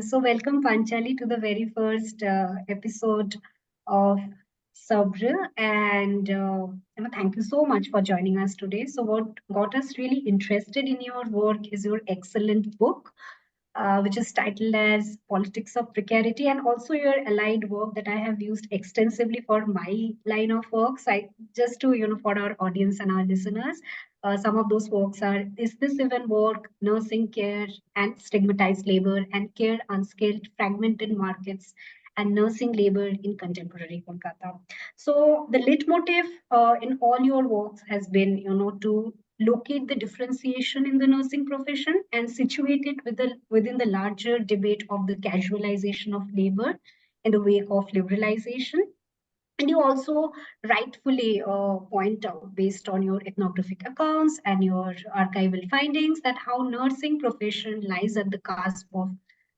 So welcome Panchali to the very first episode of Sabra, and thank you so much for joining us today. So what got us really interested in your work is your excellent book, which is titled as Politics of Precarity, and also your allied work that I have used extensively for my line of works. I just to for our audience and our listeners, some of those works are Is This Even Work, Nursing Care and Stigmatized Labor, and Care Unskilled, Fragmented Markets, and Nursing Labor in Contemporary Kolkata. So the leitmotif in all your works has been, to locate the differentiation in the nursing profession and situate it within the larger debate of the casualization of labor in the wake of liberalization. And you also rightfully point out, based on your ethnographic accounts and your archival findings, that how nursing profession lies at the cusp of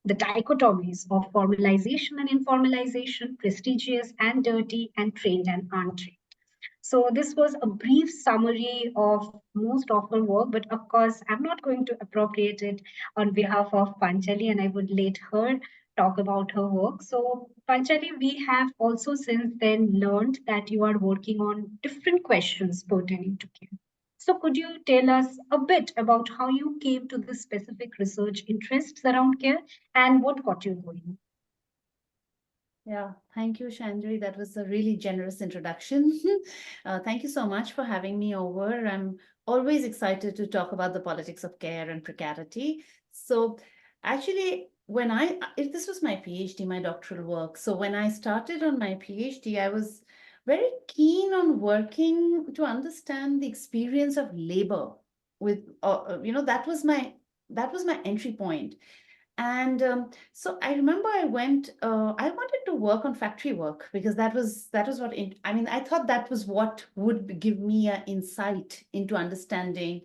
the dichotomies of formalization and informalization, prestigious and dirty, and trained and untrained. So this was a brief summary of most of her work, but of course, I'm not going to appropriate it on behalf of Panchali, and I would let her talk about her work. So Panchali, we have also since then learned that you are working on different questions pertaining to care. So could you tell us a bit about how you came to the specific research interests around care and what got you going? Yeah, thank you, Chandri. That was a really generous introduction. Thank you so much for having me over. I'm always excited to talk about the politics of care and precarity. So, actually, this was my PhD, my doctoral work. So, when I started on my PhD, I was very keen on working to understand the experience of labor. That was my entry point. And so I remember I wanted to work on factory work because that was I mean, I thought that was what would give me an insight into understanding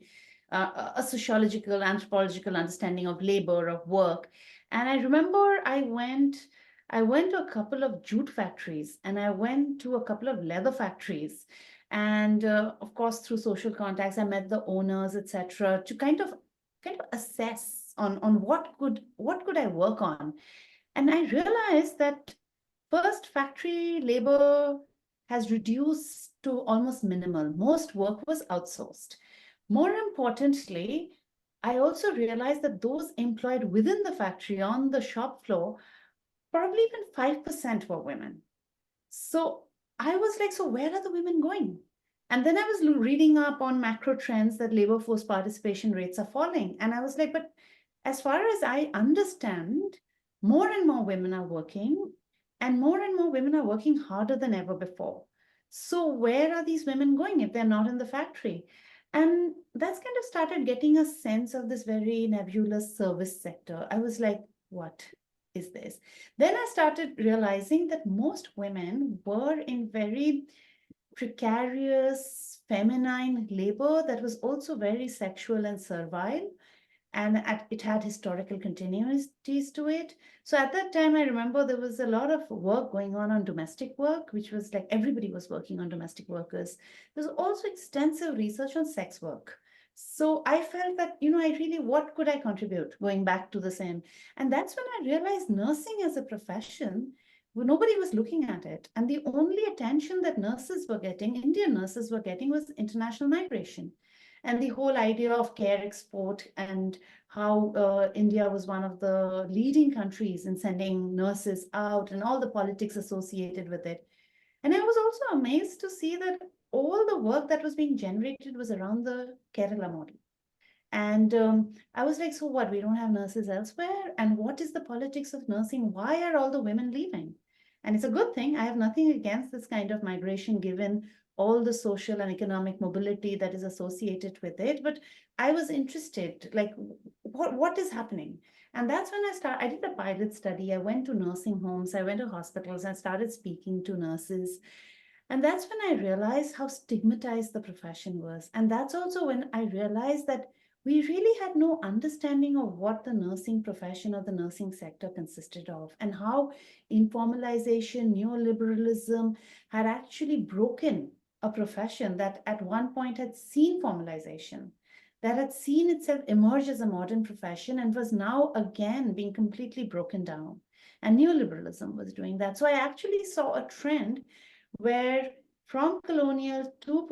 a sociological, anthropological understanding of labor, of work. And I remember I went to a couple of jute factories and I went to a couple of leather factories. And of course, through social contacts, I met the owners, etc., to kind of assess on what could I work on. And I realized that first, factory labor has reduced to almost minimal. Most work was outsourced. More importantly, I also realized that those employed within the factory on the shop floor, probably even 5% were women. So I was like, so where are the women going? And then I was reading up on macro trends that labor force participation rates are falling. And I was like, but as far as I understand, more and more women are working, and more women are working harder than ever before. So where are these women going if they're not in the factory? And that's kind of started getting a sense of this very nebulous service sector. I was like, what is this? Then I started realizing that most women were in very precarious, feminine labor that was also very sexual and servile. And it had historical continuities to it. So at that time, I remember there was a lot of work going on domestic work, which was like everybody was working on domestic workers. There's also extensive research on sex work. So I felt that, what could I contribute going back to the same? And that's when I realized nursing as a profession, well, nobody was looking at it. And the only attention that nurses were getting, Indian nurses were getting, was international migration. And the whole idea of care export and how India was one of the leading countries in sending nurses out and all the politics associated with it. And I was also amazed to see that all the work that was being generated was around the Kerala model. And I was like, so what? We don't have nurses elsewhere? And what is the politics of nursing? Why are all the women leaving? And it's a good thing. I have nothing against this kind of migration given all the social and economic mobility that is associated with it. But I was interested, like, what is happening? And that's when I did a pilot study. I went to nursing homes, I went to hospitals, and started speaking to nurses. And that's when I realized how stigmatized the profession was. And that's also when I realized that we really had no understanding of what the nursing profession or the nursing sector consisted of, and how informalization, neoliberalism had actually broken a profession that at one point had seen formalization. that had seen itself emerge as a modern profession and was now again being completely broken down. And neoliberalism was doing that. So I actually saw a trend where from colonial to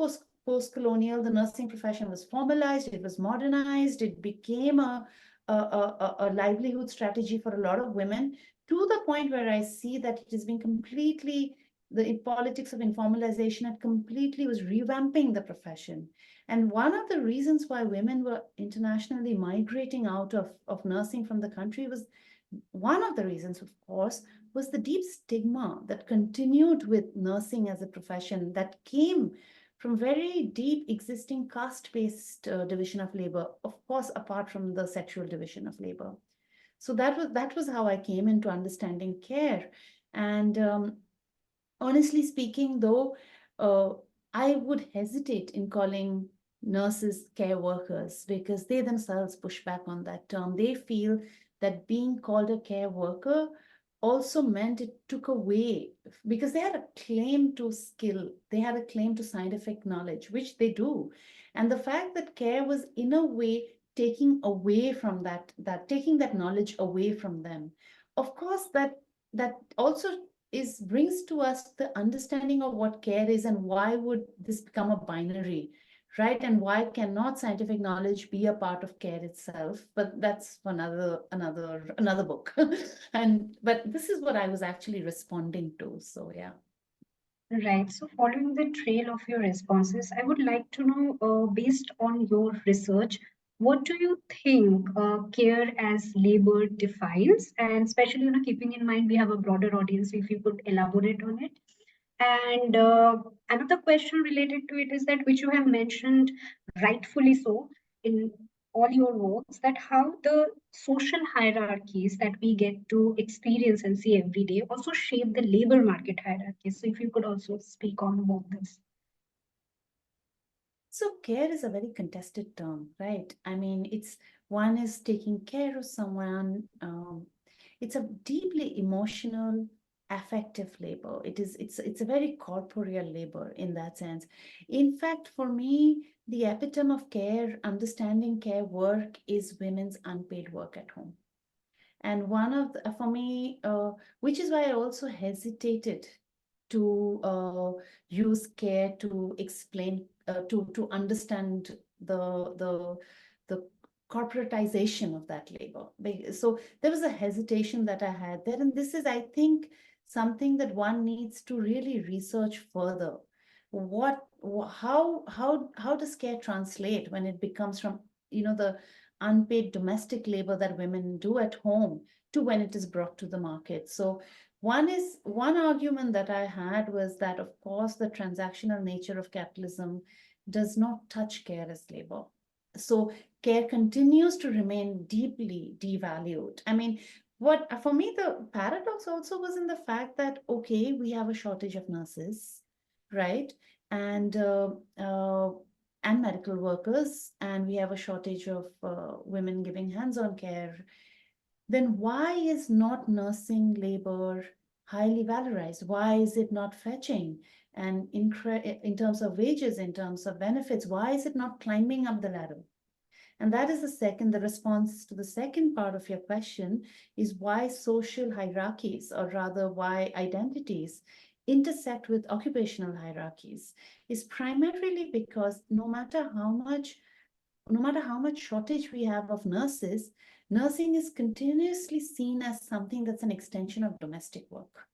post-colonial, the nursing profession was formalized, it was modernized, it became a livelihood strategy for a lot of women, to the point where I see that it has been completely, the politics of informalization had completely was revamping the profession. And one of the reasons why women were internationally migrating out of nursing from the country was, one of the reasons, of course, was the deep stigma that continued with nursing as a profession that came from very deep existing caste-based division of labor, of course, apart from the sexual division of labor. So that was how I came into understanding care. And honestly speaking, though, I would hesitate in calling nurses care workers because they themselves push back on that term. They feel that being called a care worker also meant it took away, because they had a claim to skill, they had a claim to scientific knowledge, which they do. And the fact that care was in a way taking away from that taking that knowledge away from them, of course, that also is brings to us the understanding of what care is and why would this become a binary, right? And why cannot scientific knowledge be a part of care itself? But that's another book. And but this is what I was actually responding to. So yeah. Right. So, following the trail of your responses, I would like to know, based on your research, what do you think care as labor defines? And especially, keeping in mind we have a broader audience, if you could elaborate on it. And another question related to it is that, which you have mentioned rightfully so in all your works, that how the social hierarchies that we get to experience and see every day also shape the labor market hierarchies. So, if you could also speak on about this. So care is a very contested term, right? I mean, it's one is taking care of someone. It's a deeply emotional, affective labor. It's a very corporeal labor in that sense. In fact, for me, the epitome of care, understanding care work, is women's unpaid work at home. And one of for me, which is why I also hesitated to use care to explain, to understand the corporatization of that labor. So there was a hesitation that I had there, and this is, I think, something that one needs to really research further. How does care translate when it becomes from, the unpaid domestic labor that women do at home to when it is brought to the market? So one argument that I had was that, of course, the transactional nature of capitalism does not touch care as labor. So care continues to remain deeply devalued. I mean, what for me, the paradox also was in the fact that, okay, we have a shortage of nurses, right? And and medical workers, and we have a shortage of women giving hands-on care. Then why is not nursing labor highly valorized? Why is it not fetching? And in terms of wages, in terms of benefits, why is it not climbing up the ladder? And that is the response to the second part of your question, is why social hierarchies, or rather why identities intersect with occupational hierarchies, is primarily because no matter how much shortage we have of nurses, nursing is continuously seen as something that's an extension of domestic work.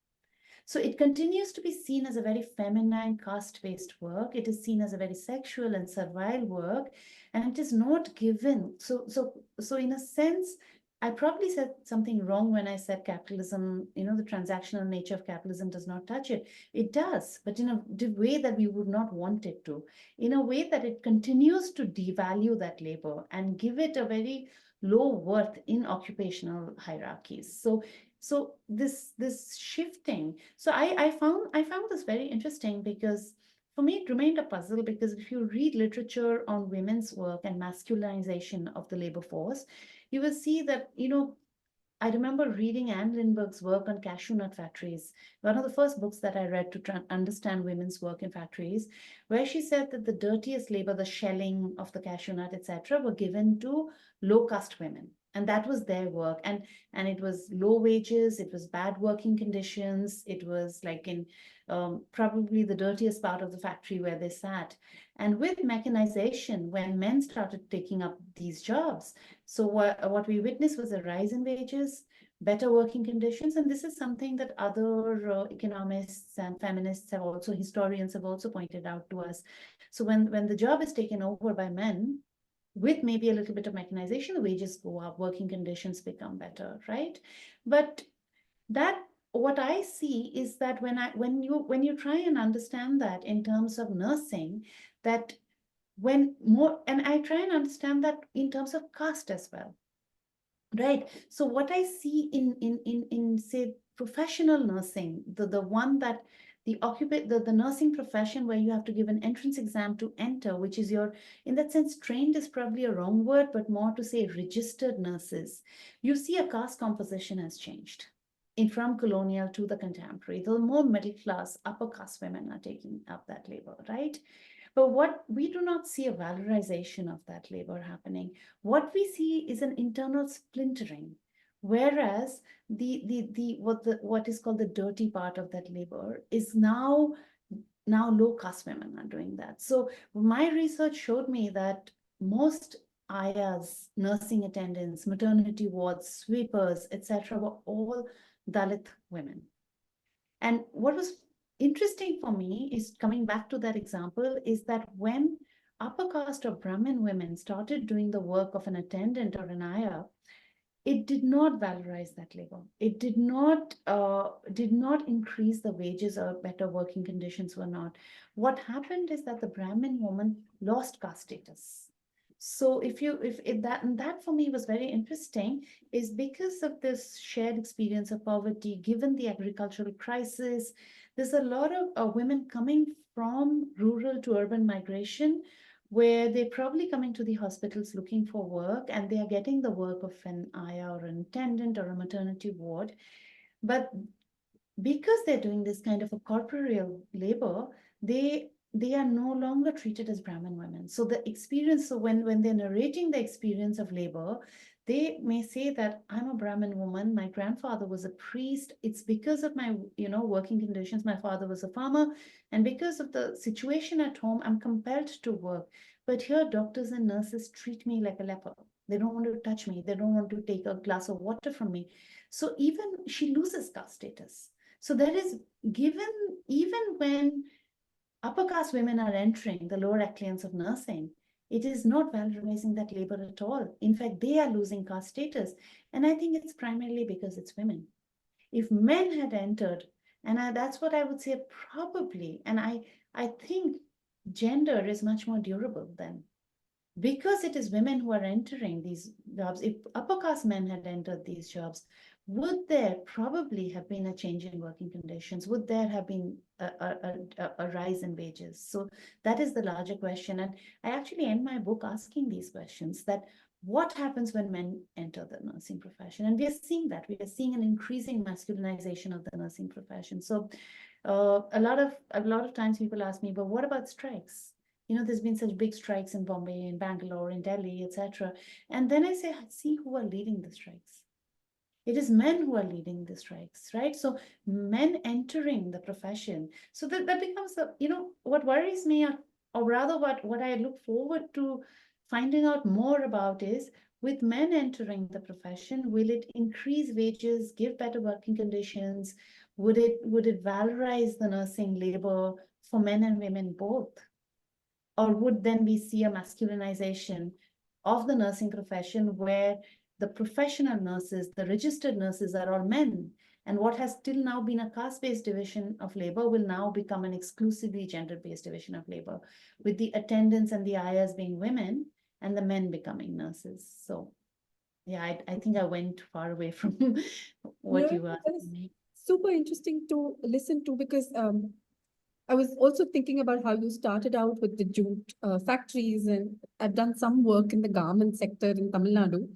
So it continues to be seen as a very feminine, caste-based work. It is seen as a very sexual and servile work, and it is not given. So in a sense, I probably said something wrong when I said capitalism, the transactional nature of capitalism does not touch it. It does, but in a way that we would not want it to, in a way that it continues to devalue that labor and give it a very low worth in occupational hierarchies. So this shifting. So I found this very interesting, because for me it remained a puzzle, because if you read literature on women's work and masculinization of the labor force, you will see that I remember reading Anne Lindbergh's work on cashew nut factories, one of the first books that I read to try and understand women's work in factories, where she said that the dirtiest labor, the shelling of the cashew nut, etc., were given to low caste women. And that was their work. And it was low wages, it was bad working conditions, it was like in probably the dirtiest part of the factory where they sat. And with mechanization, when men started taking up these jobs, so what we witnessed was a rise in wages, better working conditions, and this is something that other economists and feminists have also, historians have also pointed out to us. So when the job is taken over by men, with maybe a little bit of mechanization, the wages go up, working conditions become better, right? But that what I see is that when you try and understand that in terms of nursing, that when more, and I try and understand that in terms of caste as well, right? So what I see in say professional nursing, the one that the nursing profession where you have to give an entrance exam to enter, which is your, in that sense, trained is probably a wrong word, but more to say registered nurses, you see a caste composition has changed in from colonial to the contemporary. The more middle class, upper caste women are taking up that labor, right? But what we do not see a valorization of that labor happening. What we see is an internal splintering, whereas what is called the dirty part of that labor is now low caste women are doing that. So my research showed me that most ayas, nursing attendants, maternity wards, sweepers, etc., were all Dalit women. And what was interesting for me is coming back to that example is that when upper caste or Brahmin women started doing the work of an attendant or an ayah, it did not valorize that labor. It did not increase the wages or better working conditions were not. What happened is that the Brahmin woman lost caste status. So if that, and that for me was very interesting, is because of this shared experience of poverty, given the agricultural crisis, there's a lot of women coming from rural to urban migration, where they're probably coming to the hospitals looking for work, and they are getting the work of an ayah or an attendant or a maternity ward. But because they're doing this kind of a corporeal labor, they are no longer treated as Brahmin women. So the experience, so when they're narrating the experience of labor, they may say that I'm a Brahmin woman, my grandfather was a priest, it's because of my working conditions, my father was a farmer, and because of the situation at home, I'm compelled to work. But here doctors and nurses treat me like a leper. They don't want to touch me, they don't want to take a glass of water from me. So even she loses caste status. So there is, given, even when upper caste women are entering the lower echelons of nursing, it is not valorizing that labor at all. In fact, they are losing caste status. And I think it's primarily because it's women. If men had entered, and that's what I would say probably, and I think gender is much more durable then. Because it is women who are entering these jobs, if upper caste men had entered these jobs, would there probably have been a change in working conditions? Would there have been a rise in wages? So that is the larger question. And I actually end my book asking these questions, that what happens when men enter the nursing profession? And we are seeing that. We are seeing an increasing masculinization of the nursing profession. So a lot of times people ask me, but what about strikes? There's been such big strikes in Bombay, in Bangalore, in Delhi, etc. And then I say, see who are leading the strikes. It is men who are leading the strikes, right? So men entering the profession. So that becomes what worries me, or rather what I look forward to finding out more about is, with men entering the profession, will it increase wages, give better working conditions? Would it valorize the nursing labor for men and women both? Or would then we see a masculinization of the nursing profession, where the professional nurses, the registered nurses, are all men? And what has till now been a caste-based division of labor will now become an exclusively gender-based division of labor, with the attendants and the ayahs being women and the men becoming nurses. So yeah, I think I went far away from what No, you asked that is me. super interesting to listen to, because I was also thinking about how you started out with the jute factories, and I've done some work in the garment sector in Tamil Nadu.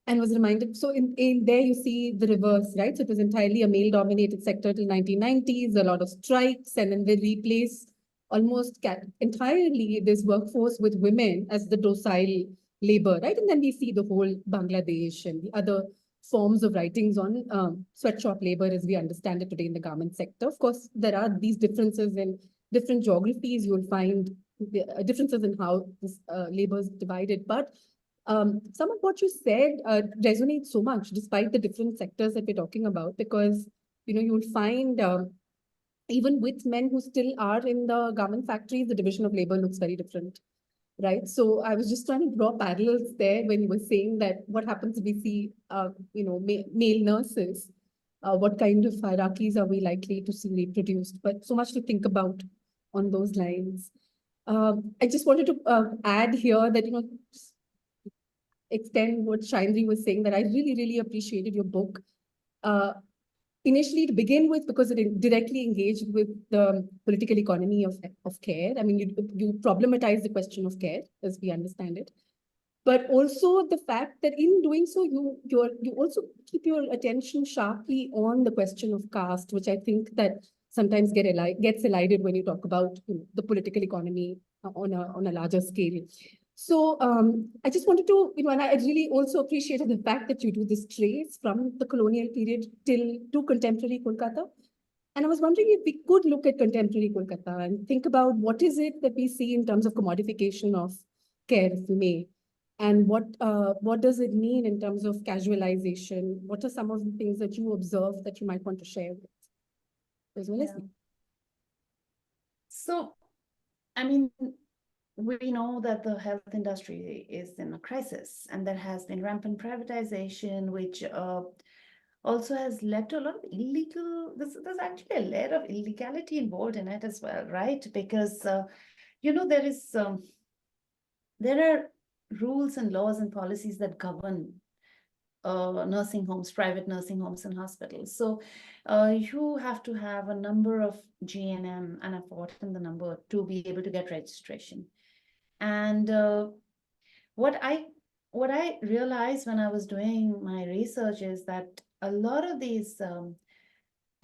and was reminded. So in there you see the reverse, right? So it was entirely a male-dominated sector till 1990s, a lot of strikes, and then they replace almost entirely this workforce with women as the docile labor, right? And then we see the whole Bangladesh and the other forms of writings on sweatshop labor as we understand it today in the garment sector. Of course, there are these differences in different geographies. You'll find differences in how this labor is divided, but some of what you said resonates so much, despite the different sectors that we're talking about, because you'll find even with men who still are in the garment factories, the division of labor looks very different, right? So I was just trying to draw parallels there when you were saying that what happens if we see, male nurses, what kind of hierarchies are we likely to see reproduced? But so much to think about on those lines. I just wanted to add here that, extend what Shaindri was saying, that I really, really appreciated your book. Uh, Initially, to begin with, because it directly engaged with the political economy of care. I mean, you problematize the question of care as we understand it, but also the fact that in doing so, you also keep your attention sharply on the question of caste, which I think that sometimes gets elided when you talk about the political economy on a larger scale. So I just wanted to, and I really also appreciated the fact that you do this trace from the colonial period to contemporary Kolkata. And I was wondering if we could look at contemporary Kolkata and think about what is it that we see in terms of commodification of care, if you may, and what does it mean in terms of casualization? What are some of the things that you observe that you might want to share with as well as? So, I mean, we know that the health industry is in a crisis, and there has been rampant privatization, which also has led to a lot of there's actually a layer of illegality involved in it as well, right? Because, there are rules and laws and policies that govern nursing homes, private nursing homes and hospitals. So you have to have a number of GNM, and I've forgotten the number, to be able to get registration. And what I realized when I was doing my research is that a lot of these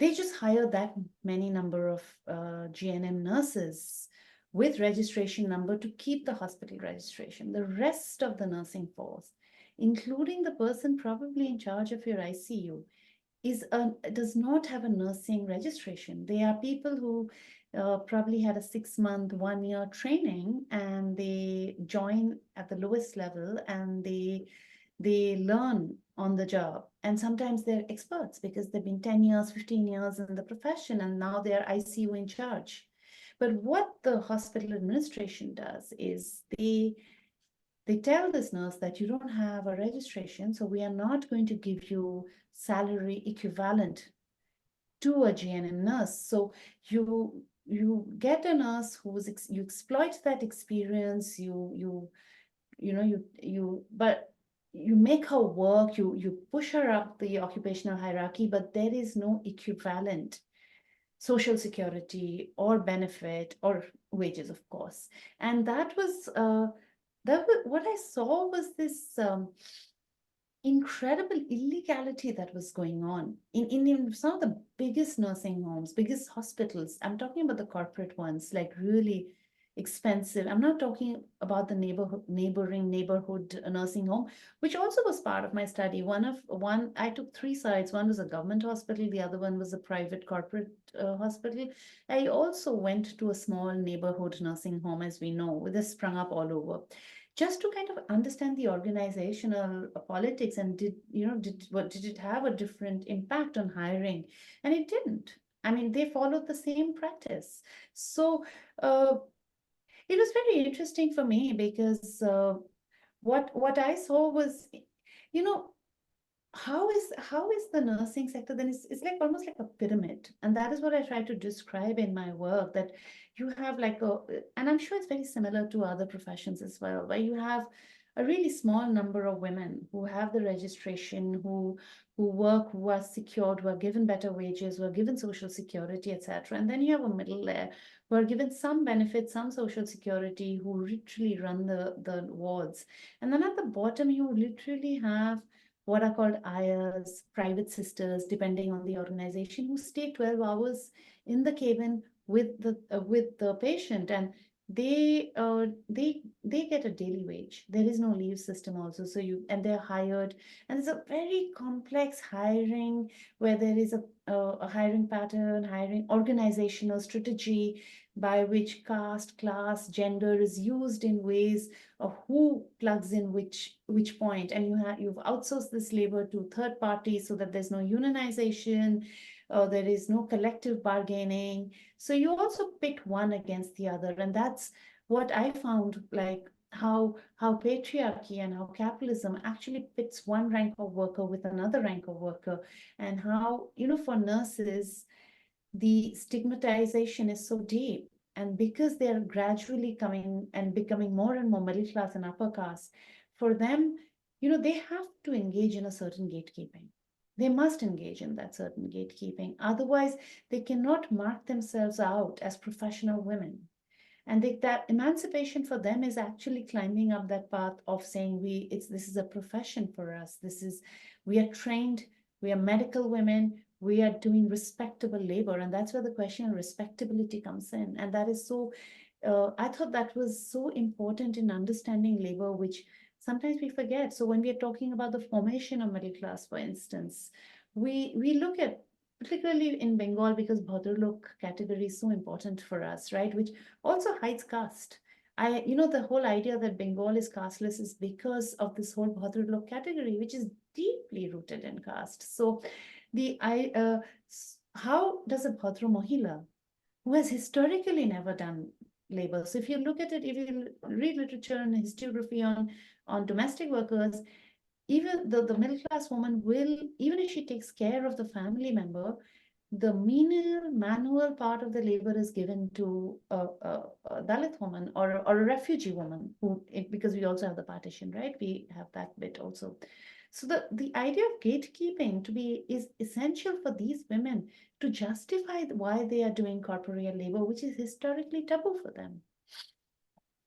they just hire that many number of GNM nurses with registration number to keep the hospital registration. The rest of the nursing force, including the person probably in charge of your ICU, does not have a nursing registration. They are people who probably had a 6-month, 1-year training, and they join at the lowest level, and they learn on the job. And sometimes they're experts because they've been 10 years, 15 years in the profession, and now they're ICU in charge. But what the hospital administration does is they tell this nurse that you don't have a registration, so we are not going to give you salary equivalent to a GNM nurse. So you get a nurse you exploit that experience, but you make her work, you push her up the occupational hierarchy, but there is no equivalent social security or benefit or wages, of course. And that was what I saw was this incredible illegality that was going on in some of the biggest nursing homes, biggest hospitals. I'm talking about the corporate ones, like really expensive. I'm not talking about the neighboring neighborhood nursing home, which also was part of my study. I took 3 sides. One was a government hospital, the other one was a private corporate hospital. I also went to a small neighborhood nursing home, as we know, this sprung up all over, just to kind of understand the organizational politics, and did it have a different impact on hiring? And it didn't. I mean, they followed the same practice. So it was very interesting for me, because what I saw was, you know, how is the nursing sector then? It's like almost like a pyramid, and that is what I try to describe in my work, that you have like and I'm sure it's very similar to other professions as well, where you have a really small number of women who have the registration, who work, who are secured, who are given better wages, who are given social security, etc. And then you have a middle layer who are given some benefits, some social security, who literally run the wards. And then at the bottom, you literally have what are called ayahs, private sisters, depending on the organization, who stay 12 hours in the cabin with the patient, and they get a daily wage. There is no leave system also, so they're hired, and it's a very complex hiring, where there is a hiring pattern, hiring organizational strategy, by which caste, class, gender is used in ways of who plugs in which point, and you've outsourced this labor to third parties so that there's no unionization, there is no collective bargaining. So you also pit one against the other, and that's what I found, like how patriarchy and how capitalism actually pits one rank of worker with another rank of worker, and how, for nurses, the stigmatization is so deep. And because they're gradually coming and becoming more and more middle class and upper caste, for them, they have to engage in a certain gatekeeping. They must engage in that certain gatekeeping. Otherwise, they cannot mark themselves out as professional women. And that emancipation for them is actually climbing up that path of saying, this is a profession for us. We are trained, we are medical women, we are doing respectable labor. And that's where the question of respectability comes in. And that is so, I thought that was so important in understanding labor, which sometimes we forget. So when we are talking about the formation of middle class, for instance, we look at, particularly in Bengal, because Bhadralok category is so important for us, right? Which also hides caste. The whole idea that Bengal is casteless is because of this whole Bhadralok category, which is deeply rooted in caste. So how does a Bhadra Mahila, who has historically never done labor, so if you look at it, if you read literature and historiography on domestic workers, even the middle class woman will, even if she takes care of the family member, the menial manual part of the labor is given to a Dalit woman or a refugee woman, because we also have the partition, right? We have that bit also. So the idea of gatekeeping is essential for these women to justify why they are doing corporeal labor, which is historically taboo for them.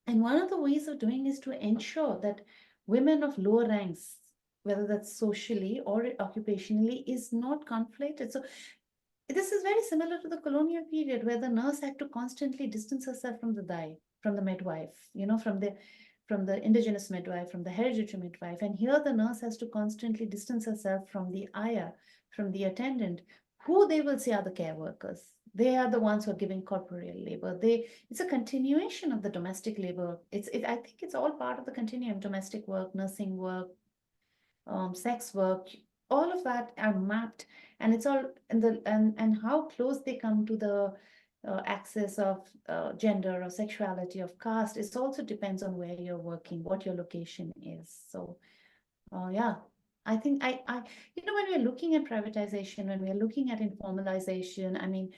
And one of the ways of doing is to ensure that women of lower ranks, whether that's socially or occupationally, is not conflated. So this is very similar to the colonial period, where the nurse had to constantly distance herself from the midwife, from the indigenous midwife, from the hereditary midwife. And here the nurse has to constantly distance herself from the ayah, from the attendant, who they will say are the care workers. They are the ones who are giving corporeal labor. It's a continuation of the domestic labor. I think it's all part of the continuum: domestic work, nursing work, sex work. All of that are mapped, and it's all and how close they come to the axis of gender or sexuality, of caste. It also depends on where you're working, what your location is. So, yeah. I think when we're looking at privatization, when we're looking at informalization, I mean,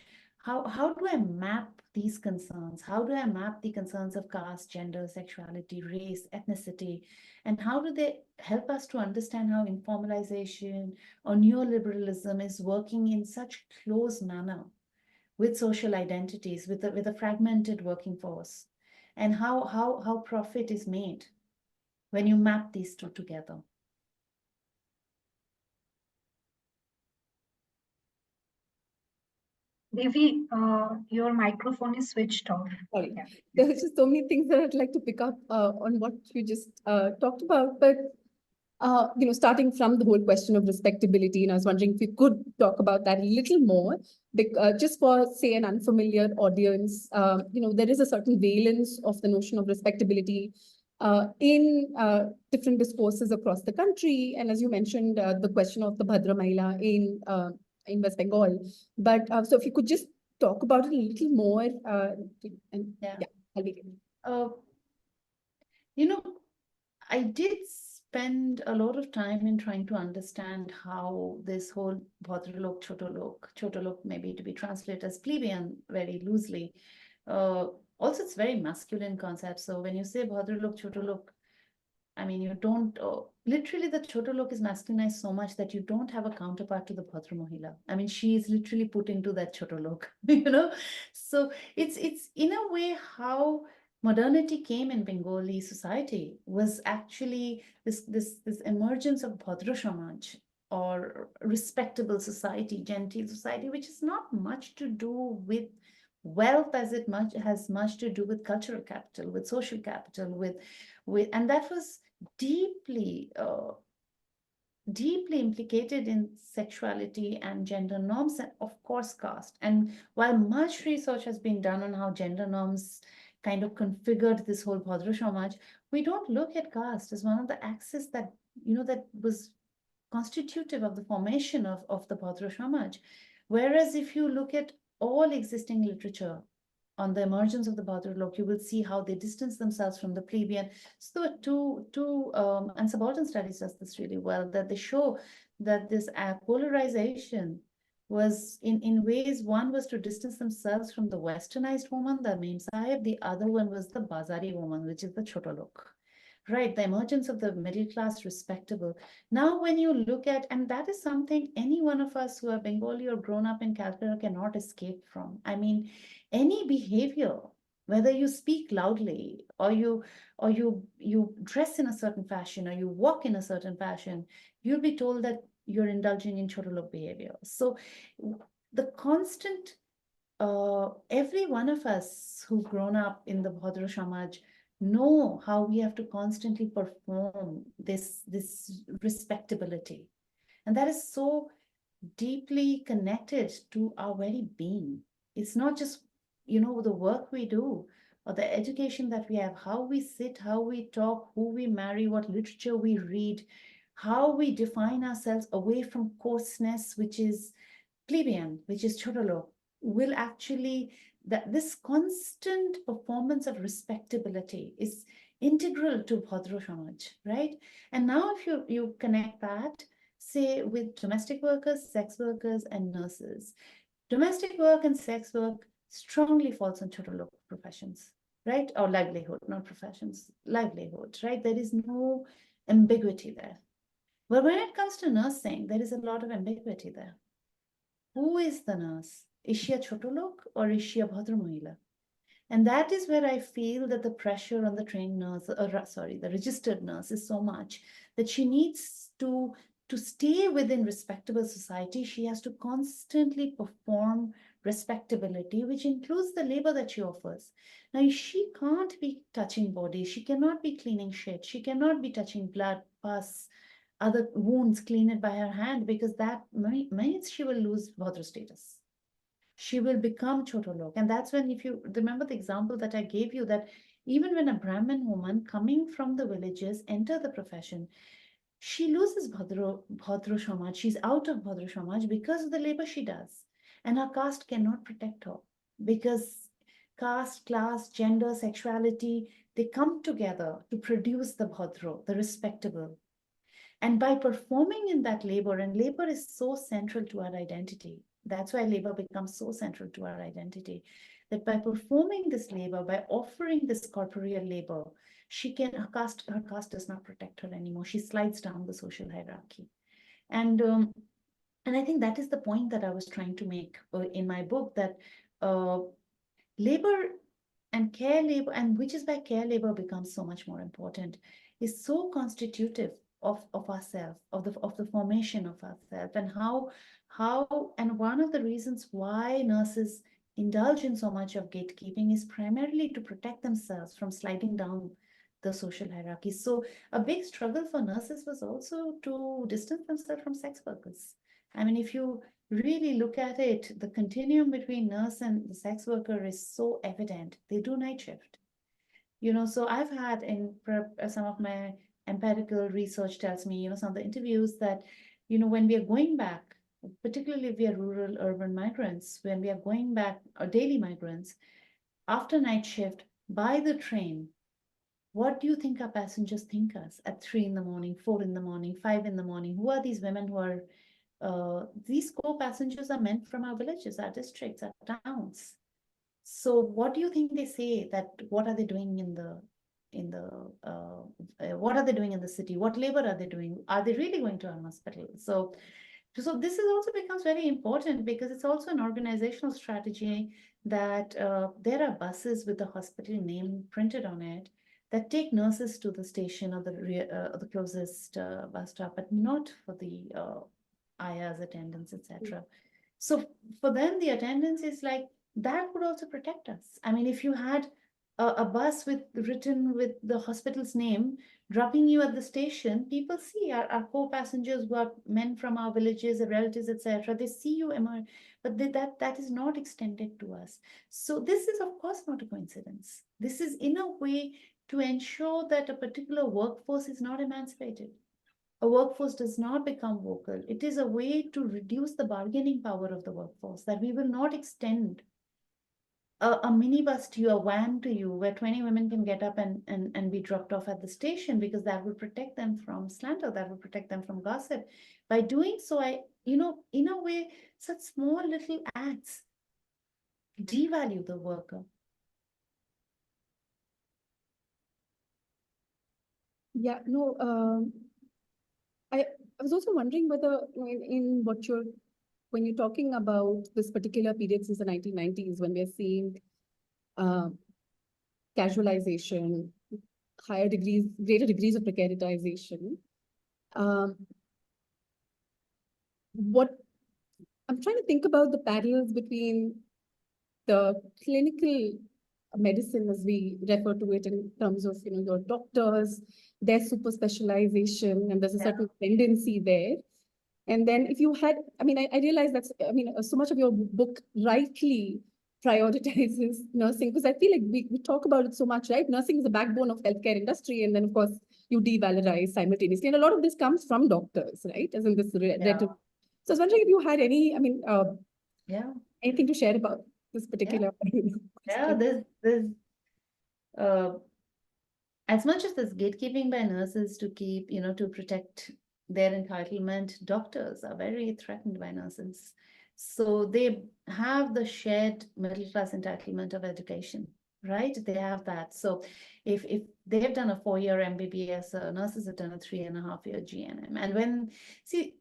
how do I map these concerns? How do I map the concerns of caste, gender, sexuality, race, ethnicity? And how do they help us to understand how informalization or neoliberalism is working in such close manner with social identities, with a fragmented working force? And how profit is made when you map these two together? Devi, your microphone is switched off. Sorry. Yeah. There are just so many things that I'd like to pick up on what you just talked about. But starting from the whole question of respectability, and I was wondering if you could talk about that a little more, just for, say, an unfamiliar audience. There is a certain valence of the notion of respectability in different discourses across the country, and as you mentioned, the question of the Bhadra Mahila in West Bengal. But so if you could just talk about it a little more, and Yeah. I'll be. I did spend a lot of time in trying to understand how this whole Bhadralok, Chotolok, maybe to be translated as plebeian very loosely. Also, it's very masculine concept. So when you say Bhadralok, Chotolok, I mean, you don't, literally the Chotolok is masculinized so much that you don't have a counterpart to the Bhadra Mahila. I mean, she is literally put into that Chotolok, So it's in a way how modernity came in Bengali society was actually this emergence of Bhadra Samaj, or respectable society, genteel society, which is not much to do with wealth as it much has much to do with cultural capital, with social capital, and that was deeply deeply implicated in sexuality and gender norms, and of course caste. And while much research has been done on how gender norms kind of configured this whole Bhadra Samaj, we don't look at caste as one of the axes that, that was constitutive of the formation of the Bhadra Samaj. Whereas if you look at all existing literature on the emergence of the Bhadra Lok, you will see how they distance themselves from the plebeian. So and subaltern studies does this really well, that they show that this polarization was in ways, one was to distance themselves from the westernized woman, the Mem Sahib, the other one was the Bazari woman, which is the Chota Lok. Right, the emergence of the middle class respectable. Now, when you look at, and that is something any one of us who are Bengali or grown up in Calcutta cannot escape from. I mean, any behavior, whether you speak loudly or you dress in a certain fashion or you walk in a certain fashion, you'll be told that you're indulging in Chotalok behavior. So the constant, every one of us who've grown up in the Bhadra Samaj know how we have to constantly perform this respectability. And that is so deeply connected to our very being. It's not just, the work we do or the education that we have, how we sit, how we talk, who we marry, what literature we read, how we define ourselves away from coarseness, which is plebeian, which is Chotalok, will actually, that this constant performance of respectability is integral to Bhadra Samaj, right? And now if you connect that, say, with domestic workers, sex workers, and nurses, domestic work and sex work strongly falls on Chotalok professions, right? Or livelihood, not professions, livelihood, right? There is no ambiguity there. But when it comes to nursing, there is a lot of ambiguity there. Who is the nurse? Is she a Chotolok or is she a Bhadra Mahila? And that is where I feel that the pressure on the trained nurse, the registered nurse is so much that she needs to stay within respectable society. She has to constantly perform respectability, which includes the labor that she offers. Now, she can't be touching bodies. She cannot be cleaning shit. She cannot be touching blood, pus, other wounds, clean it by her hand, because that means she will lose Bhadra status. She will become Chotolok. And that's when, if you remember the example that I gave you, that even when a Brahmin woman coming from the villages enter the profession, she loses Bhadra Samaj. She's out of Bhadra Samaj because of the labor she does. And her caste cannot protect her, because caste, class, gender, sexuality, they come together to produce the Bhadra, the respectable. And by performing in that labor, and labor is so central to our identity, that's why labor becomes so central to our identity, that by performing this labor, by offering this corporeal labor, her caste does not protect her anymore. She slides down the social hierarchy. And I think that is the point that I was trying to make in my book, that labor and care labor, and which is why care labor becomes so much more important, is so constitutive of ourselves, of the formation of ourselves, and how and one of the reasons why nurses indulge in so much of gatekeeping is primarily to protect themselves from sliding down the social hierarchy. So a big struggle for nurses was also to distance themselves from sex workers. I mean, if you really look at it, the continuum between nurse and the sex worker is so evident. They do night shift. So I've had in some of my empirical research tells me, some of the interviews that, when we are going back, particularly if we are rural urban migrants, when we are going back, or daily migrants, after night shift by the train, what do you think our passengers think us at 3 in the morning, 4 in the morning, 5 in the morning? Who are these women who are, these co-passengers are meant from our villages, our districts, our towns. So what do you think they say, that what are they doing what are they doing in the city? What labor are they doing? Are they really going to a hospital? So So this is also becomes very important because it's also an organizational strategy that there are buses with the hospital name printed on it that take nurses to the station or the closest bus stop, but not for the ayahs, attendants, etc. So for them, the attendance is like that would also protect us. I mean, if you had a bus with written with the hospital's name dropping you at the station, people see our co-passengers who are men from our villages, our relatives, etc. They see you emerge, but that is not extended to us. So this is, of course, not a coincidence. This is in a way to ensure that a particular workforce is not emancipated. A workforce does not become vocal. It is a way to reduce the bargaining power of the workforce, that we will not extend a minibus to you, a van to you, where 20 women can get up and be dropped off at the station, because that will protect them from slander, that will protect them from gossip. By doing so, in a way, such small little acts devalue the worker. Yeah, no, I was also wondering whether in what when you're talking about this particular period since the 1990s, when we're seeing uh, casualization, greater degrees of precaritization, um, what I'm trying to think about the parallels between the clinical medicine, as we refer to it, in terms of your doctors, their super specialization, and there's a certain tendency there. And then if you had, I realize that's, so much of your book rightly prioritizes nursing, because I feel like we talk about it so much, right? Nursing is the backbone of healthcare industry, and then of course you devalorize simultaneously. And a lot of this comes from doctors, right? As in this rhetoric. So I was wondering if you had anything to share about this particular There's as much as there's gatekeeping by nurses to keep, to protect their entitlement, doctors are very threatened by nurses. So they have the shared middle class entitlement of education, right? They have that. So if they've done a 4-year MBBS, nurses have done a 3.5-year GNM. And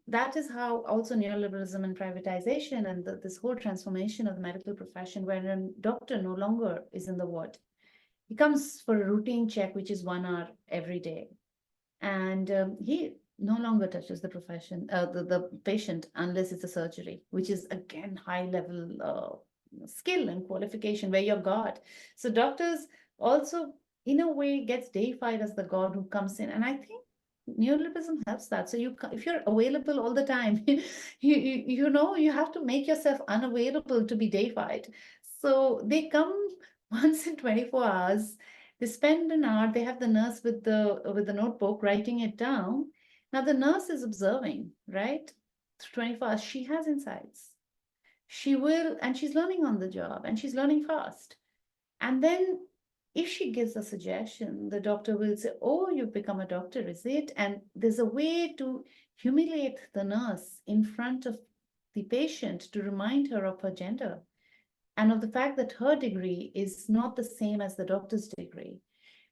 that is how also neoliberalism and privatization and this whole transformation of the medical profession, where a doctor no longer is in the ward. He comes for a routine check, which is 1 hour every day. And he no longer touches the patient unless it's a surgery, which is again high level skill and qualification where you're God. So doctors also, in a way, gets deified as the God who comes in. And I think neoliberalism helps that. So if you're available all the time, you have to make yourself unavailable to be deified. So they come once in 24 hours. They spend an hour, they have the nurse with the notebook writing it down. Now the nurse is observing, right? 24 hours, she has insights. And she's learning on the job, and she's learning fast. And then if she gives a suggestion, the doctor will say, oh, you've become a doctor, is it? And there's a way to humiliate the nurse in front of the patient to remind her of her gender and of the fact that her degree is not the same as the doctor's degree.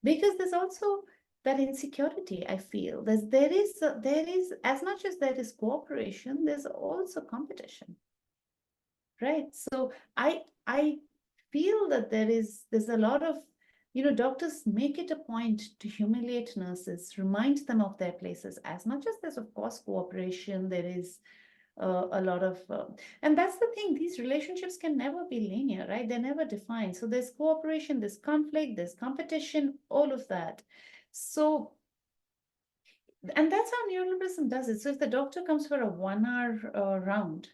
Because there's also that insecurity, I feel. There is, as much as there is cooperation, there's also competition, right? So I feel that there's a lot of, doctors make it a point to humiliate nurses, remind them of their places. As much as there's, of course, cooperation, there is a lot of, and that's the thing, these relationships can never be linear, right? They're never defined. So there's cooperation, there's conflict, there's competition, all of that. So, and that's how neoliberalism does it. So if the doctor comes for a 1-hour round,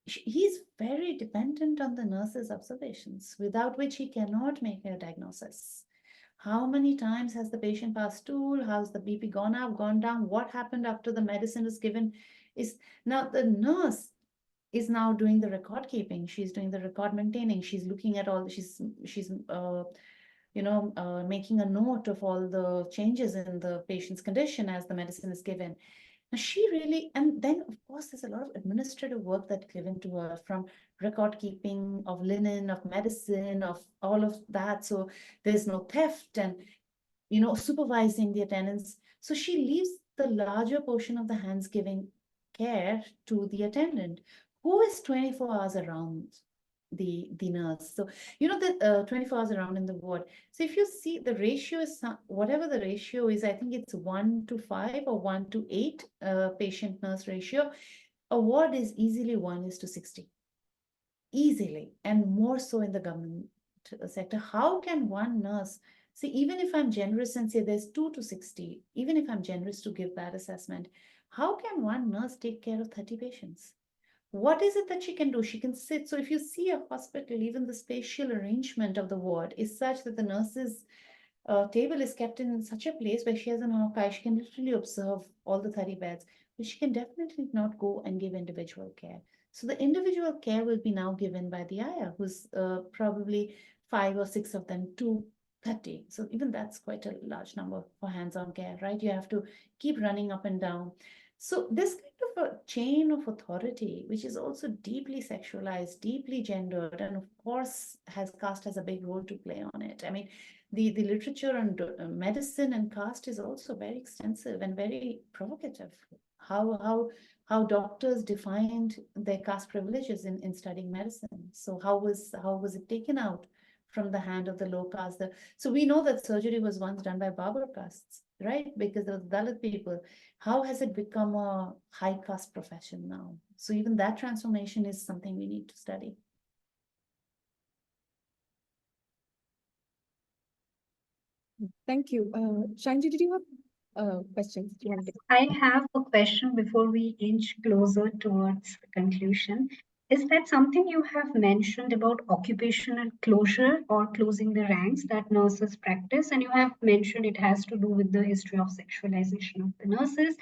he's very dependent on the nurse's observations, without which he cannot make a diagnosis. How many times has the patient passed stool? How's the BP gone up, gone down? What happened after the medicine was given? Is now the nurse is now doing the record keeping. She's doing the record maintaining. She's looking at all. She's making a note of all the changes in the patient's condition as the medicine is given. Now she really, and then of course there's a lot of administrative work that's given to her, from record keeping of linen, of medicine, of all of that. So there's no theft, and supervising the attendance. So she leaves the larger portion of the hands giving care to the attendant, who is 24 hours around the nurse. So, the 24 hours around in the ward. So if you see the ratio is whatever the ratio is, I think it's 1:5 or 1:8 patient nurse ratio. A ward is easily 1:60, easily, and more so in the government sector. How can one nurse see, even if I'm generous and say there's 2:60, even if I'm generous to give that assessment, how can one nurse take care of 30 patients? What is it that she can do? She can sit. So if you see a hospital, even the spatial arrangement of the ward is such that the nurse's table is kept in such a place where she has an archive. She can literally observe all the 30 beds, but she can definitely not go and give individual care. So the individual care will be now given by the ayah, who's probably 5 or 6 of them to 30. So even that's quite a large number for hands-on care, right? You have to keep running up and down. So this kind of a chain of authority, which is also deeply sexualized, deeply gendered, and of course caste has a big role to play on it. I mean, the literature on medicine and caste is also very extensive and very provocative. How doctors defined their caste privileges in studying medicine. So how was it taken out from the hand of the low caste? So we know that surgery was once done by Babur castes, right? Because of the Dalit people. How has it become a high caste profession now? So even that transformation is something we need to study. Thank you. Shanji, did you have questions? Do you want to I have a question before we inch closer towards the conclusion. Is that something you have mentioned about occupational closure or closing the ranks that nurses practice? And you have mentioned it has to do with the history of sexualization of the nurses.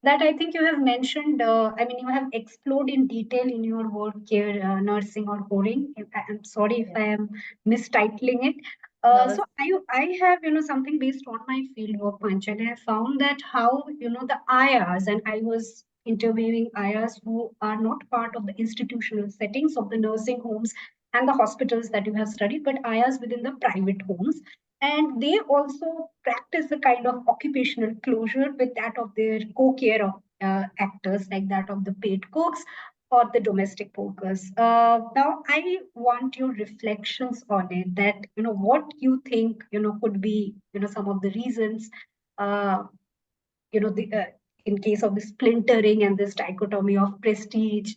That I think you have mentioned, I mean, you have explored in detail in your work here, nursing or whoring. I'm sorry if Yeah. I am mistitling it. No, So I have, something based on my field work, Panchali. I found that how, the ayahs, and I was interviewing ayahs who are not part of the institutional settings of the nursing homes and the hospitals that you have studied, but ayahs within the private homes. And they also practice a kind of occupational closure with that of their co-care of actors, like that of the paid cooks or the domestic workers. Now, I want your reflections on it. That what you think could be some of the reasons. Uh, in case of the splintering and this dichotomy of prestige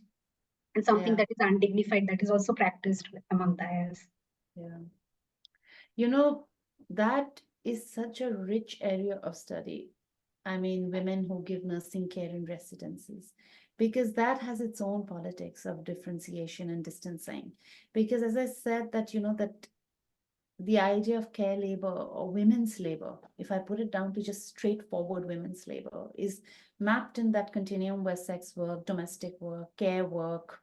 and something yeah, that is undignified that is also practiced among the heirs. yeah. You know, that is such a rich area of study. I mean, women who give nursing care in residencies, because that has its own politics of differentiation and distancing. Because as I said, that the idea of care labor or women's labor, if I put it down to just straightforward women's labor, is mapped in that continuum where sex work, domestic work, care work,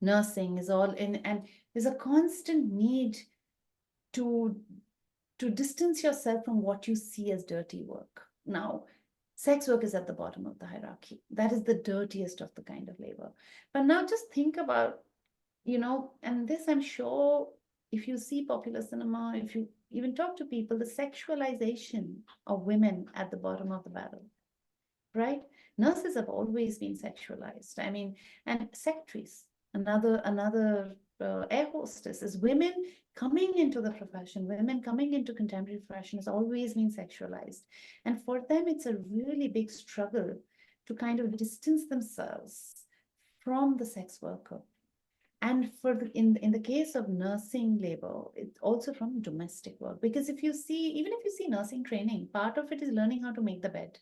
nursing is all in, and there's a constant need to distance yourself from what you see as dirty work. Now, sex work is at the bottom of the hierarchy. That is the dirtiest of the kind of labor. But now just think about, and this I'm sure if you see popular cinema, if you even talk to people, the sexualization of women at the bottom of the barrel, right? Nurses have always been sexualized. I mean, and secretaries, another air hostesses, women coming into the profession, women coming into contemporary profession has always been sexualized. And for them, it's a really big struggle to kind of distance themselves from the sex worker. And in the case of nursing labor, it's also from domestic work. Because even if you see nursing training, part of it is learning how to make the bed,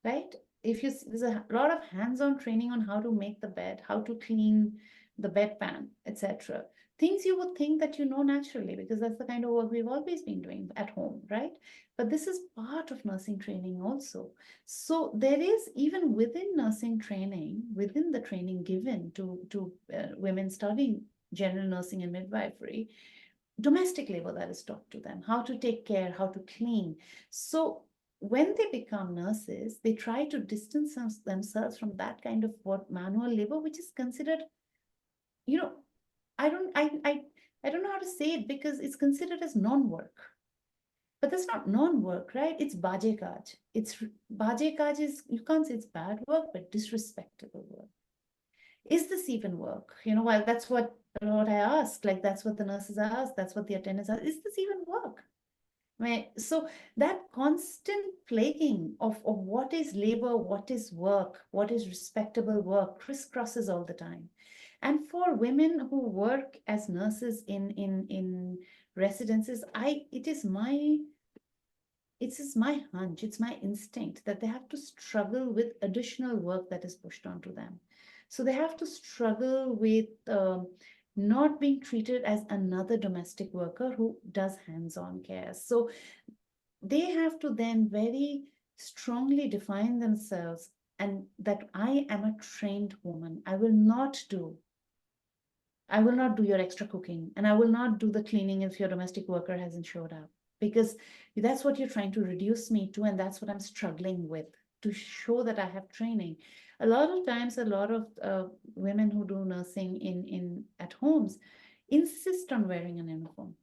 right? There's a lot of hands-on training on how to make the bed, how to clean the bedpan, etc. Things you would think that you know naturally, because that's the kind of work we've always been doing at home, right? But this is part of nursing training also. So there is, even within nursing training, within the training given to women studying general nursing and midwifery, domestic labor that is taught to them, how to take care, how to clean. So when they become nurses, they try to distance themselves from that kind of manual labor, which is considered, you know, I don't know how to say it, because it's considered as non-work. But that's not non-work, right? It's baje kaj. Baje kaj is, you can't say it's bad work, but disrespectable work. Is this even work? Well, that's what I ask. Like, that's what the nurses ask. That's what the attendants ask. Is this even work? Right. So that constant plaguing of what is labor, what is work, what is respectable work crisscrosses all the time. And for women who work as nurses in residences, it is my hunch, it's my instinct that they have to struggle with additional work that is pushed onto them. So they have to struggle with not being treated as another domestic worker who does hands-on care. So they have to then very strongly define themselves, and that I am a trained woman. I will not do your extra cooking, and I will not do the cleaning if your domestic worker hasn't showed up, because that's what you're trying to reduce me to, and that's what I'm struggling with, to show that I have training. A lot of times, a lot of women who do nursing at homes insist on wearing an uniform.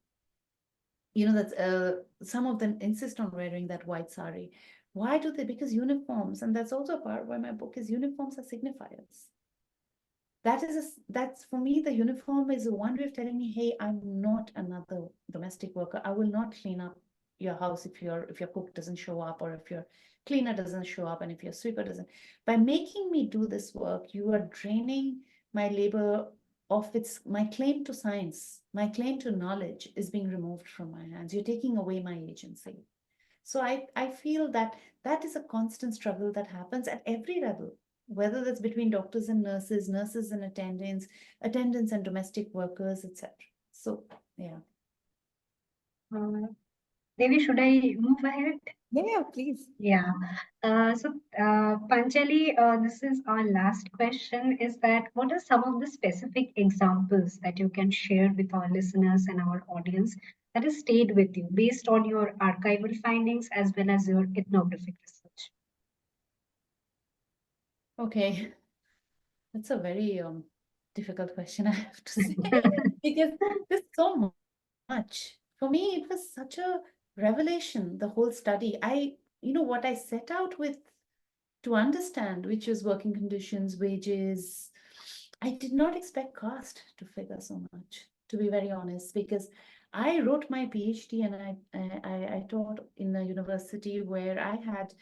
That's some of them insist on wearing that white sari. Why do they? Because uniforms, and that's also a part why my book is, uniforms are signifiers. That's for me, the uniform is one way of telling me, hey, I'm not another domestic worker. I will not clean up your house if your cook doesn't show up, or if your cleaner doesn't show up, and if your sweeper doesn't. By making me do this work, you are draining my labor of my claim to science, my claim to knowledge is being removed from my hands. You're taking away my agency. So I feel that is a constant struggle that happens at every level, whether that's between doctors and nurses, nurses and attendants, attendants and domestic workers, etc. So, yeah. Devi, should I move ahead? Yeah, please. Yeah. Panchali, this is our last question, is that what are some of the specific examples that you can share with our listeners and our audience that has stayed with you based on your archival findings as well as your ethnographic research? Okay. That's a very difficult question, I have to say, because there's so much. For me, it was such a revelation, the whole study. What I set out with to understand, which is working conditions, wages. I did not expect caste to figure so much, to be very honest, because I wrote my PhD and I taught in a university where I had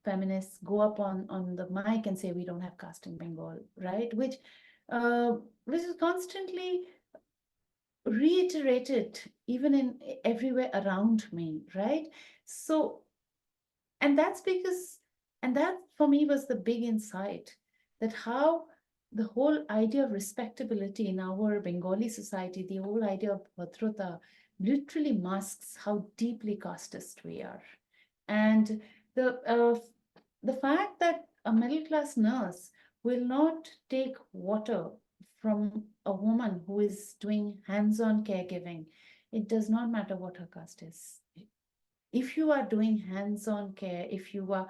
feminists go up on the mic and say, we don't have caste in Bengal, right? Which is constantly reiterated even in everywhere around me, right? So, and that for me was the big insight, that how the whole idea of respectability in our Bengali society, the whole idea of bhadrata, literally masks how deeply casteist we are. And the fact that a middle class nurse will not take water from a woman who is doing hands-on caregiving, it does not matter what her caste is. If you are doing hands-on care, if you are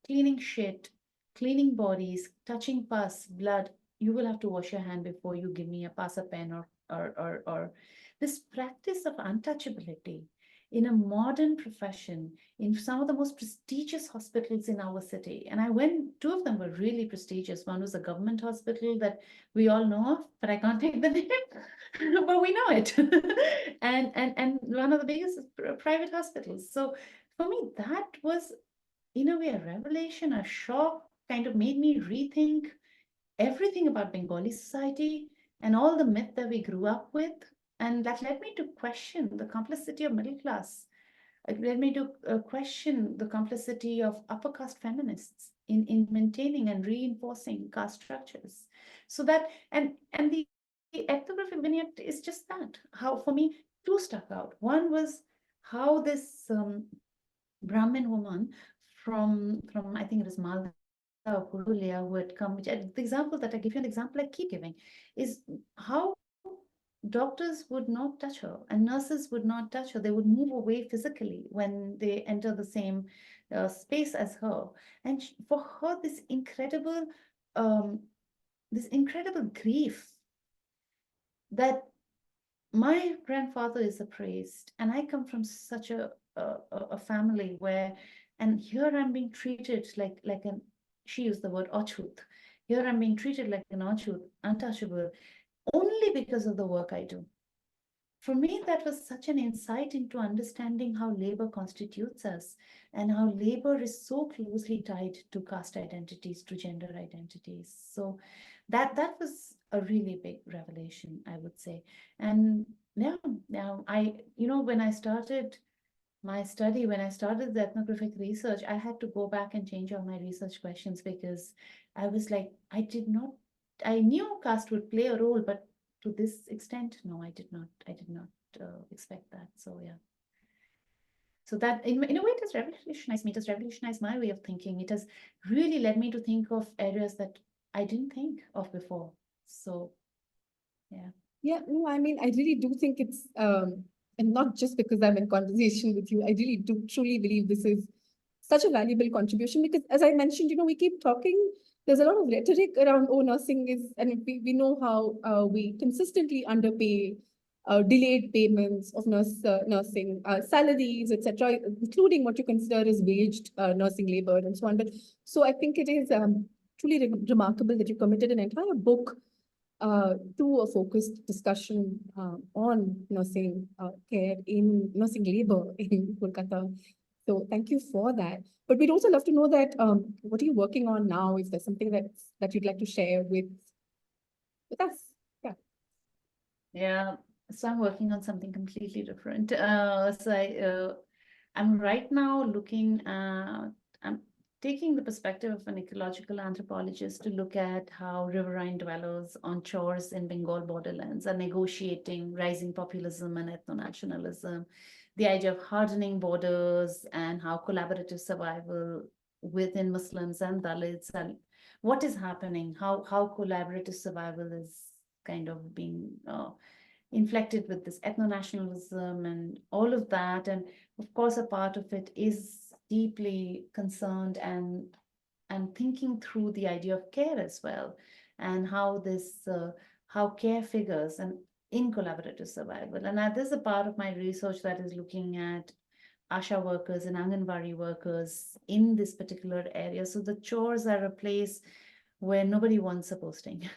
cleaning shit, cleaning bodies, touching pus, blood, you will have to wash your hand before you give me a pass a pen, or this practice of untouchability in a modern profession in some of the most prestigious hospitals in our city. And I went, two of them were really prestigious. One was a government hospital that we all know of, but I can't take the name, but we know it. and one of the biggest private hospitals. So for me, that was in a way a revelation, a shock, kind of made me rethink everything about Bengali society and all the myth that we grew up with. And that led me to question the complicity of middle class. It led me to question the complicity of upper caste feminists in maintaining and reinforcing caste structures. So that, and the ethnographic vignette is just that. How, for me, two stuck out. One was how this Brahmin woman from I think it was Malda or Purulia, who had come, the example that I give you, an example I keep giving, is how doctors would not touch her and nurses would not touch her. They would move away physically when they enter the same space as her. And for her, um, this incredible grief that my grandfather is a priest and I come from such a a family where, and here I'm being treated like an, she used the word ochut. Here I'm being treated like an ochut, untouchable, only because of the work I do. For me, that was such an insight into understanding how labor constitutes us and how labor is so closely tied to caste identities, to gender identities. So that was a really big revelation, I would say. And yeah, now when I started my study, when I started the ethnographic research, I had to go back and change all my research questions because I was like, I knew caste would play a role, but to this extent, no, I did not. I did not expect that. So yeah. So that in a way, it has revolutionized me. It has revolutionized my way of thinking. It has really led me to think of areas that I didn't think of before. So yeah. Yeah, no, I mean, I really do think it's, and not just because I'm in conversation with you, I really do truly believe this is such a valuable contribution because, as I mentioned, we keep talking. There's a lot of rhetoric around, oh, nursing is, and we know how we consistently underpay, delayed payments of nursing salaries, etc., including what you consider as waged nursing labor and so on. But so I think it is truly remarkable that you committed an entire book to a focused discussion on nursing care in nursing labor in Kolkata. So thank you for that. But we'd also love to know that what are you working on now? If there's something that you'd like to share with us? Yeah. Yeah. So I'm working on something completely different. I'm right now I'm taking the perspective of an ecological anthropologist to look at how riverine dwellers on shores in Bengal borderlands are negotiating rising populism and ethno-nationalism, the idea of hardening borders and how collaborative survival within Muslims and Dalits, and what is happening, how collaborative survival is kind of being inflected with this ethno-nationalism and all of that. And of course, a part of it is deeply concerned and thinking through the idea of care as well, and how care figures and in collaborative survival. And there's a part of my research that is looking at ASHA workers and Anganwadi workers in this particular area. So the chores are a place where nobody wants a posting.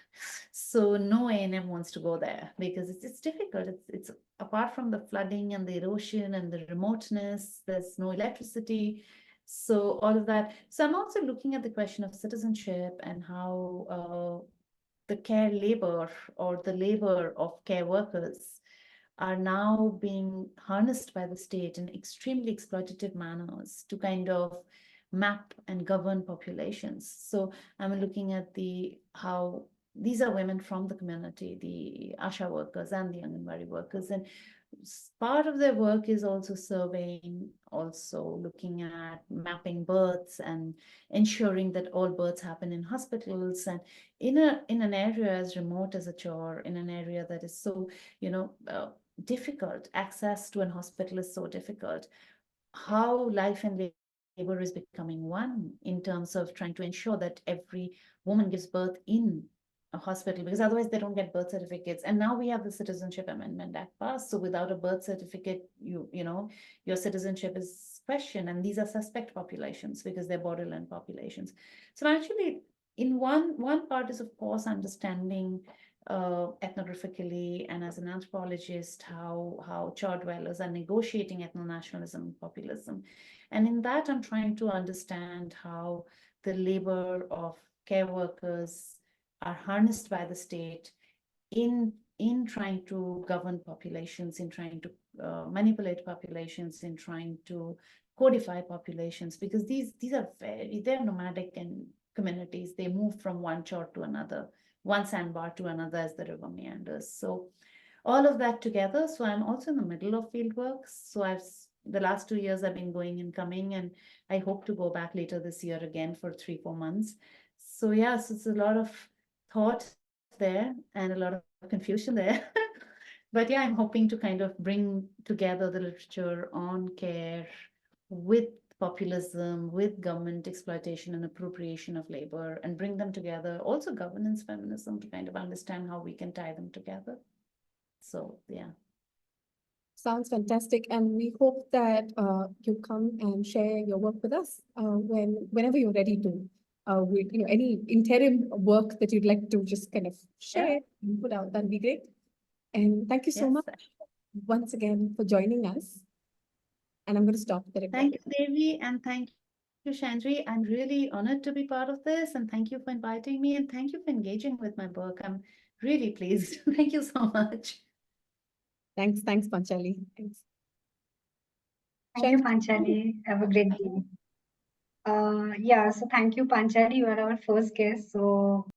So no A&M wants to go there because it's difficult. It's apart from the flooding and the erosion and the remoteness, there's no electricity. So all of that. So I'm also looking at the question of citizenship and how the care labor or the labor of care workers are now being harnessed by the state in extremely exploitative manners to kind of map and govern populations. So I'm looking at how these are women from the community, the ASHA workers and the Anganwadi workers, and part of their work is also surveying, also looking at mapping births and ensuring that all births happen in hospitals and in an area as remote as a chore, in an area that is so difficult. Access to an hospital is so difficult. How life and labor is becoming one in terms of trying to ensure that every woman gives birth in a hospital, because otherwise they don't get birth certificates. And now we have the Citizenship Amendment Act passed. So without a birth certificate, your citizenship is questioned. And these are suspect populations because they're borderland populations. So actually, in one part is, of course, understanding ethnographically and as an anthropologist how char dwellers are negotiating ethno-nationalism and populism. And in that, I'm trying to understand how the labor of care workers are harnessed by the state in trying to govern populations, in trying to manipulate populations, in trying to codify populations, because these are they're nomadic and communities. They move from one chore to another, one sandbar to another as the river meanders. So all of that together. So I'm also in the middle of fieldwork. So the last 2 years I've been going and coming, and I hope to go back later this year again for 3-4 months. So yeah, so it's a lot of thought there and a lot of confusion there. But yeah, I'm hoping to kind of bring together the literature on care with populism, with government exploitation and appropriation of labor, and bring them together. Also governance feminism, to kind of understand how we can tie them together. So yeah. Sounds fantastic, and we hope that you come and share your work with us whenever you're ready to. With any interim work that you'd like to just kind of share and put out, that'd be great. And thank you so Yes. much once again for joining us. And I'm going to stop the recording. Thank you, Devi, and thank you, Chandri. I'm really honored to be part of this, and thank you for inviting me, and thank you for engaging with my book. I'm really pleased. Thank you so much. Thanks, Panchali. Thanks. Thank you, Chandra? Panchali. Have a great day. Yeah, so thank you, Panchali. You are our first guest. So